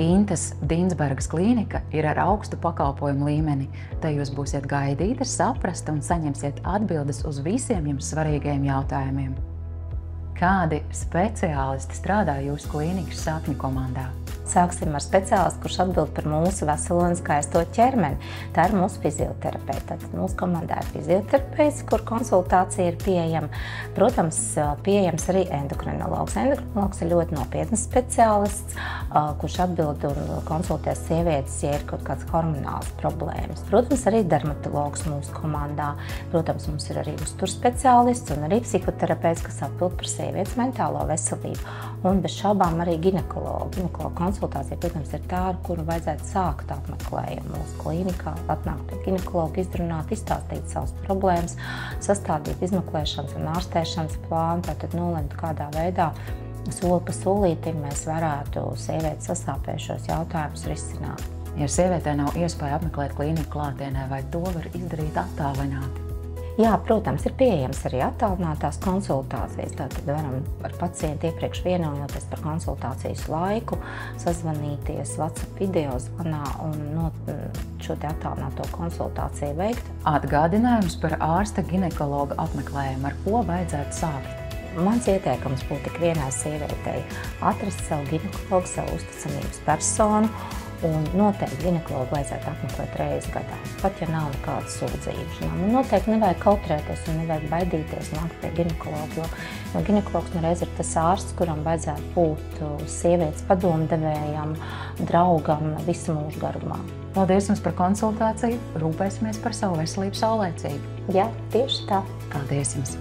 Intas Dinsbergas klīnika ir ar augstu pakalpojumu līmeni. Te jūs būsiet gaidīti, saprasti un saņemsiet atbildes uz visiem jums svarīgajiem jautājumiem. Kādi speciālisti strādā jūsu klīnikas sapņu komandā? Sāksim ar speciālistu, kurš atbild par mūsu veselo un skaisto ķermeni. Tā ir mūsu fizioterapeite. Tad mūsu komandā ir fizioterapeits, kur konsultācija ir pieejama. Protams, pieejams arī endokrinologs. Endokrinologs ir ļoti nopietnas speciālists, kurš atbild un konsultē sievietes, ja ir kaut kādas hormonālas problēmas. Protams, arī dermatologs mūsu komandā. Protams, mums ir arī uzturs speciālists un arī psihoterapeits, kas atbild par sievietes mentālo veselību. Un bez šaubām arī ginekologi. Konsultācija, protams, ir tā, ar kuru vajadzētu sākt apmeklējumu mūsu klīnikā, atnākt pie ginekologa, izrunāt, izstāstīt savas problēmas, sastādīt izmeklēšanas un ārstēšanas plānu, tātad nolemt, kādā veidā soli pa solītim mēs varētu sievietes sasāpējušos jautājumus risināt. Ja sievietē nav iespēja apmeklēt klīniku klātienē, vai to var izdarīt attālināti? Jā, protams, ir pieejams arī attālinātās konsultācijas. Tātad varam ar pacientu iepriekš vienojoties par konsultācijas laiku, sazvanīties WhatsApp video zvanā un šo attālināto konsultāciju veikt. Atgādinājums par ārsta ginekologa apmeklējumu, ar ko vajadzētu sākt? Mans ieteikums būtu tik vienai sievietei atrast savu ginekologu, savu uzticamības personu, un noteikti ginekologu vajadzētu apmeklēt reizi gadā, pat ja nav nekādas sūdzības. Noteikti nevajag kautrēties un nevajag baidīties nākt pie ginekologa, jo ginekologs reiz ir tas ārsts, kuram vajadzētu būt sievietes padomdevējam, draugam visu mūžu garumā. Paldies jums par konsultāciju, rūpēsimies par savu veselību saulēcīgi. Jā, tieši tā. Paldies jums!